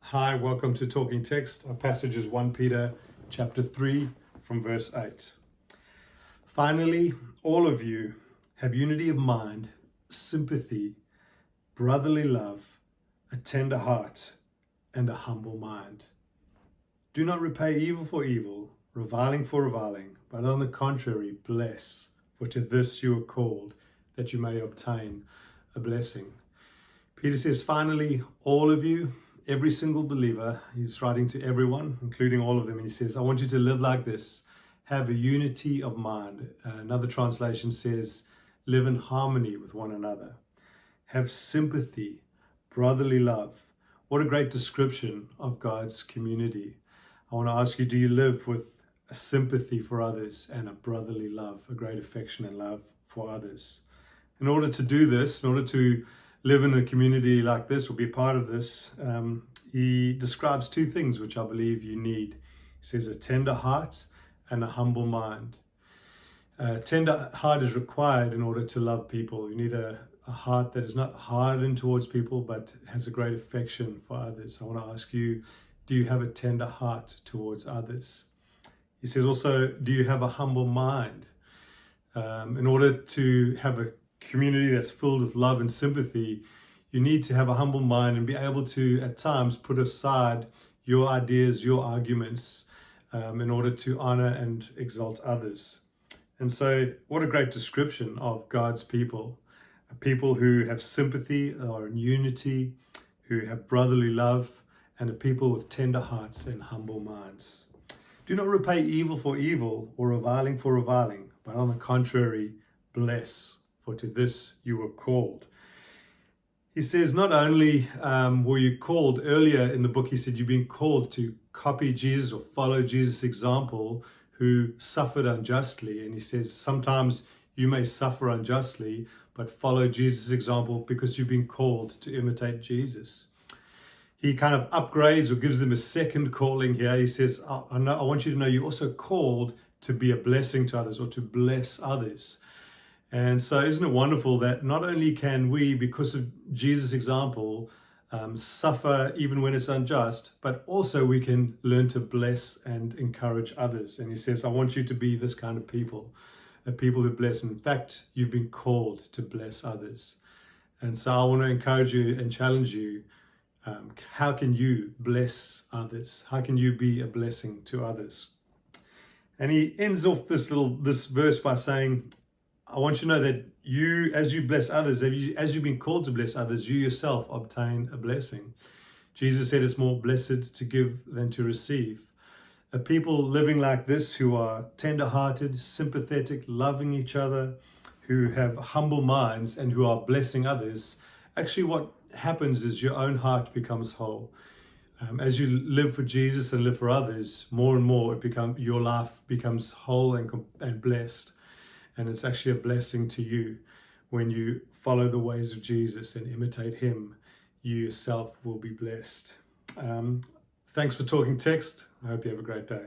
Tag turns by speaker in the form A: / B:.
A: Hi, welcome to Talking Text. Our passage is 1 Peter chapter 3 from verse 8. Finally, all of you have unity of mind, sympathy, brotherly love, a tender heart, and a humble mind. Do not repay evil for evil, reviling for reviling, but on the contrary, bless, for to this you are called, that you may obtain a blessing. Peter says, finally, all of you, every single believer, he's writing to everyone, including all of them, and he says, I want you to live like this. Have a unity of mind. Another translation says, live in harmony with one another. Have sympathy, brotherly love. What a great description of God's community. I want to ask you, do you live with a sympathy for others and a brotherly love, a great affection and love for others? In order to do this, in order to live in a community like this or be part of this, he describes two things which I believe you need. He says a tender heart and a humble mind. A tender heart is required in order to love people. You need a heart that is not hardened towards people but has a great affection for others. I want to ask you, do you have a tender heart towards others? He says also, do you have a humble mind? In order to have a community that's filled with love and sympathy, you need to have a humble mind and be able to at times put aside your ideas, your arguments, in order to honor and exalt others. And so what a great description of God's people, a people who have sympathy, are in unity, who have brotherly love, and a people with tender hearts and humble minds. Do not repay evil for evil or reviling for reviling, but on the contrary, bless, for to this you were called. He says not only were you called, earlier in the book he said you've been called to copy Jesus or follow Jesus' example, who suffered unjustly. And he says sometimes you may suffer unjustly, but follow Jesus' example because you've been called to imitate Jesus. He kind of upgrades or gives them a second calling here. He says, I want you to know you're also called to be a blessing to others or to bless others. And so isn't it wonderful that not only can we, because of Jesus' example, suffer even when it's unjust, but also we can learn to bless and encourage others. And he says, I want you to be this kind of people, a people who bless. In fact, you've been called to bless others. And so I want to encourage you and challenge you. How can you bless others? How can you be a blessing to others? And he ends off this verse by saying, I want you to know that you, as you bless others, as you've been called to bless others, you yourself obtain a blessing. Jesus said it's more blessed to give than to receive. A people living like this, who are tender-hearted, sympathetic, loving each other, who have humble minds and who are blessing others, actually what happens is your own heart becomes whole. As you live for Jesus and live for others, more and more your life becomes whole and blessed. And it's actually a blessing to you when you follow the ways of Jesus and imitate him. You yourself will be blessed. Thanks for Talking Text. I hope you have a great day.